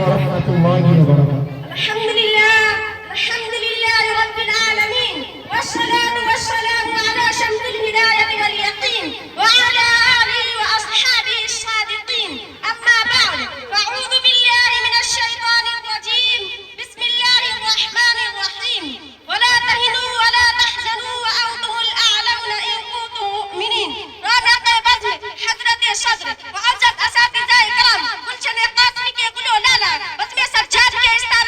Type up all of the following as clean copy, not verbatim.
ورحمة الله وبركاته. الحمد لله رب العالمين، والصلاة والسلام على شمس الهداية واليقين وعلى آله وأصحابه الصادقين. أما بعد، فأعوذ بالله من الشيطان الرجيم. بسم الله الرحمن الرحيم. ولا تهنوا ولا تحزنوا وأنتم الأعلون إن كنتم مؤمنين. رونق بزم حضرت صدر وعزت أساتذة کرام گلشن قاسمی کے گلو لالا بزم سجاد کے استار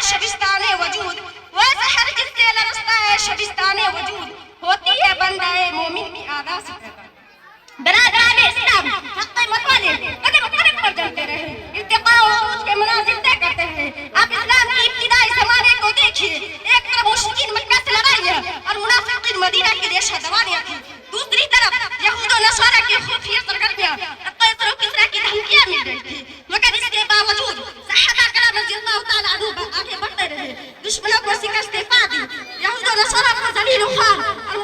شبستان وجود، وہ سحر جس سے لرزتا ہے شبستان وجود، ہوتی ہے بندہ مومن کی آدھا سے پیدا۔ برادران اسلام، حق مطالعے قدم قدم پر چلتے رہے، ارتقاء و عروج کے منازل طے کرتے ہیں۔ آپ اسلام کی ابتدائی زمانے کو دیکھیے، ایک طرف مشرکین مکہ سے لڑائیاں اور منافقین مدینہ کی ریشہ دوانیاں تھیں، دوسری طرف یہود و نصارہ کی خفیہ سرگرمیاں، قیصر و کسریٰ کی دھمکیاں مل رہی تھیں، مگر اس کے باوجود صحابہ کرام رضی اللہ تعالیٰ عنہ آگے بڑھتے رہے، دشمنوں کو شکست پا دی، یہود و نصارہ کو ذلیل و خوار اور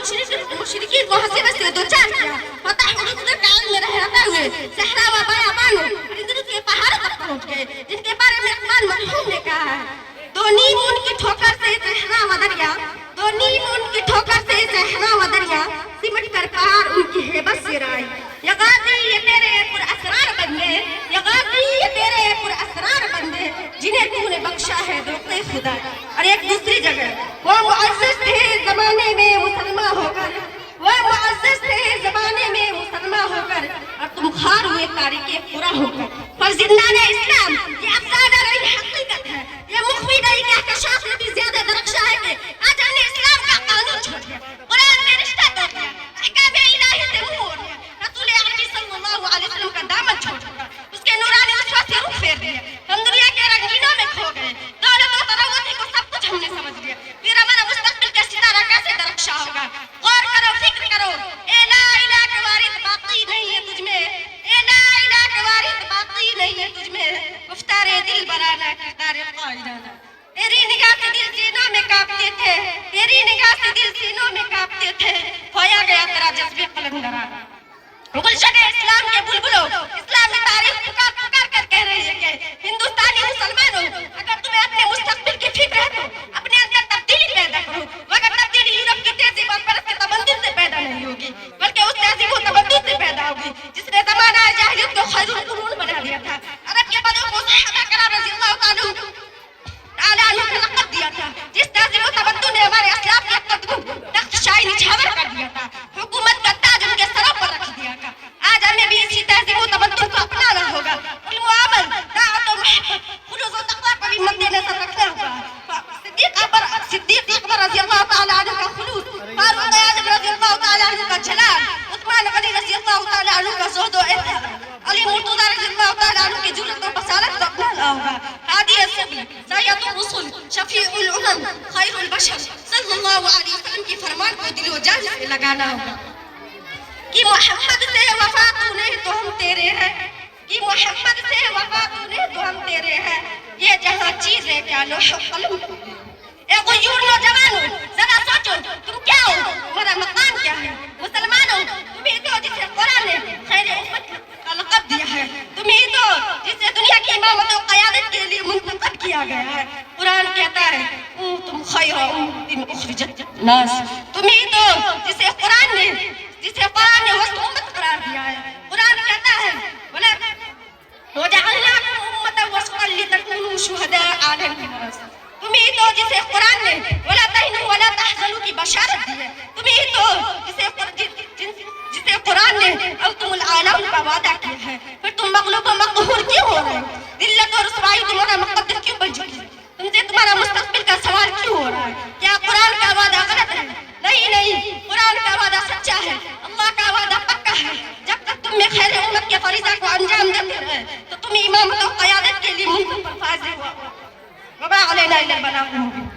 مشرکین کو حسرت سے دوچار کیا، فتح حضور کا علم رہتے ہوئے صحرا و بیابانوں اور کے پہاڑوں تک پہنچ گئے، جن کے بارے میں اقبال مرحوم نے کہا ہے، دو نیم ان کی ٹھوکر سے صحرا و دریا، دو نیم ان کی ٹھوکر سے صحرا و دریا، سمٹ کر پہاڑ ان کی ہیبت سے رائے، یا غازی یہ تیرے پر اسرار بندے، یا غازی یہ تیرے پر اسرار بندے، جنہیں تو نے بخشا ہے ذوق خدا۔ اور ایک دوسری جگہ وہ معزز تھے زمانے میں مسلمان ہو کر، وہ معزز تھے زمانے میں مسلمان ہو کر، اور تم خار ہوئے تاریخ پورا ہو کر۔ فرزندان اسلام، یہ افسانہ نہیں حقیقت ہے، یہ مخفی نہیں کہکشاف نے بھی زیادہ درخشاں ہے کہ آج ہم نے اسلام کا قانون چھوڑ دیا، قرآن میں رشتہ توڑ دیا، احکام الہی سے منہ موڑ لیا، رسول عربی صلی اللہ علیہ وسلم کا دامن چھوڑ دیا، اس کے نورانی اسوہ سے رخ پھیر دیا، ہم دنیا کے رنگینوں میں کھو گئے، دولت و تروتی کو سب کچھ ہم نے سمجھ لیا، پھر ہمارا مستقبل کا ستارہ کیسے درخشاں ہوگا؟ غور کرو، فکر کرو، اے لا الہ کے وارث باقی نہیں ہے تجھ میں، اے لا الہ کے وارث باقی نہیں ہے تجھ میں، گفتار دل برانا کردار قائدانہ، تیری نگاہ سے دل سینوں میں کانپتے تھے، تیری نگاہ سے دل سینوں میں کانپتے تھے، کھویا گیا تیرا جذبے قلندرانہ۔ گلشن اسلام کے بلبلوں، اسلامی تاریخ پکار پکار کر کہہ رہی ہے کہ ہندوستانی مسلمانوں، اگر تمہیں اپنے مستقبل کی فکر ہے تو اپنے اندر تبدیلی پیدا کرو، مگر تبدیلی یورپ کی تہذیب اور پرست کے تمدن سے پیدا نہیں ہوگی، بلکہ اس تہذیب و تمدن سے پیدا ہوگی جس نے زمانہ جاہلیت کو خیر القرون بنا دیا تھا، عرب کے بدو کو صحابہ کرام رضی اللہ تعالیٰ عنہ کا لقب دیا تھا، جس تہذیب و تمدن نے ہمارے اسلاف کے قدم تخت شاہی نچھاور کر دیا تھا، حکومت کا تاج ان کے سروں پر رکھ دیا تھا۔ آج ہمیں بھی اسی تہذیب و تمدن کو اپنانا ہوگا، علم و عمل، طاعت و محبت، خلوص و تقویٰ کو بھی مد نظر رکھنا ہوگا۔ صدیق اکبر رضی اللہ تعالیٰ عنہ کا خلوص، فاروق اعظم رضی اللہ تعالیٰ عنہ کا جلال، عثمان غنی رضی اللہ تعالیٰ عنہ کا زہد و احترام، علی مرتضیٰ رضی اللہ تعالیٰ عنہ کی جرأت و بصارت کو اپنانا ہوگا۔ ہادی السبیل، سید الرسل، شفیع الامم، خیر البشر صلی اللہ علیہ وسلم کی فرمان کو دل و جان سے لگانا ہوگا کہ محمد سے وفا تو نے تو ہم تیرے ہیں، کہ محمد سے وفا تو نے تو ہم تیرے ہیں، یہ جہاں چیز ہے کیا لوح قلم۔ اے غیور نوجوانوں، ذرا سوچو تم کیا ہو، تمہارا مقام کیا ہے؟ مسلمانوں، تم ہی تو جسے قرآن نے خیر امت کا لقب دیا ہے، تم ہی تو جسے دنیا کی امامت و قیادت کے لیے منتخب کیا گیا ہے۔ قرآن کہتا ہے تم خیر امت اخرجت للناس، تم ہی تو جسے قرآن نے وسط امت قرار دیا ہے۔ قرآن کہتا ہے وَجَعَلْنَاكُمْ أُمَّةً وَسَطًا لِتَكُونُوا شُهَدَاءَ عَلَى النَّاسِ، تم ہی تو جسے قرآن نے وَلَا تَهِنُوا وَلَا تَحْزَنُوا کی بشارت دی ہے، تم ہی تو جسے قرآن نے أَنْتُمُ الْأَعْلَوْنَ کا وعدہ کیا ہے، پھر تم مغلوب و مقہور کیوں ہو رہے ہو؟ ذلت اور رسوائی تمہارا مقدر کیوں بن چکی ہے؟ تم سے تمہارا مستقبل کا سوال کیوں ہو رہا ہے؟ کیا قرآن کا وعدہ غلط ہے؟ نہیں، قرآن کا وعدہ سچا ہے، اللہ کا وعدہ پکا ہے۔ جب تک تم میں خیر امت کے فریضہ کو انجام دیتے رہے تو تم امامت و قیادت کے لیے منتخب فائز ہوا۔ وما علینا الا البلاغ المبین۔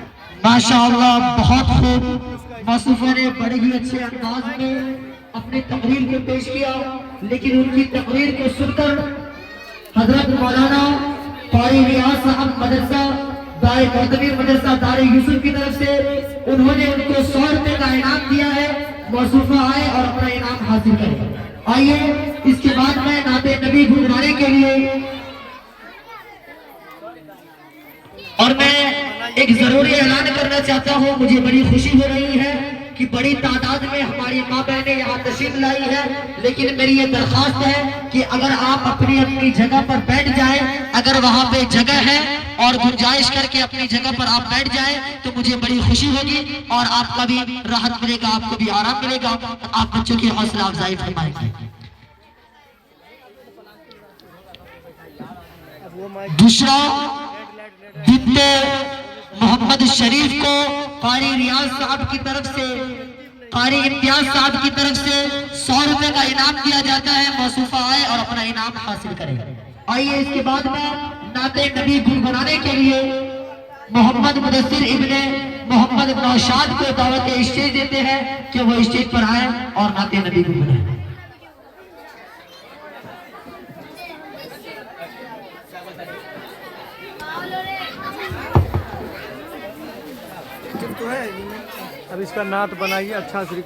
ماشاءاللہ، بہت خوب، موصوفہ نے بڑے ہی اچھے انداز میں اپنی تقریر کو پیش کیا، لیکن ان کی تقریر کو سن کر حضرت مولانا قاری ریاض صاحب مدرسہ دار معتبر مدرسہ دار یوسف کی طرف سے انہوں نے ان کو 100 روپے کا انعام دیا ہے۔ موصوفہ آئے اور اپنا انعام حاصل کریں۔ آئیے اس کے بعد میں نعت نبی گنگنانے کے لیے، اور میں ایک ضروری اعلان کرنا چاہتا ہوں، مجھے بڑی خوشی ہو رہی ہے کہ بڑی تعداد میں ہماری ماں بہنیں یہاں تشریف لائی ہے، لیکن میری یہ درخواست ہے کہ اگر آپ اپنی اپنی جگہ پر بیٹھ جائیں، اگر وہاں پہ جگہ ہے اور گنجائش کر کے اپنی جگہ پر آپ بیٹھ جائیں تو مجھے بڑی خوشی ہوگی، اور آپ کا بھی راحت ملے گا، آپ کو بھی آرام ملے گا۔ آپ بچوں کی حوصلہ افزائی فرمائیں گے۔ دوسرا، بنت محمد شریف کو قاری ریاض صاحب کی طرف سے، قاری امتیاز صاحب کی طرف سے 100 روپے کا انعام دیا جاتا ہے. موصوفہ آئے اور اپنا انعام حاصل کریں. آئیے اس کے بعد میں نعت نبی گنگنانے کے لیے محمد مدثر ابن محمد نوشاد کو دعوت اسٹیج دیتے ہیں کہ وہ اسٹیج پر آئیں اور نعت نبی گنگنائیں. اب اس کا نعت بنائیے اچھا سے.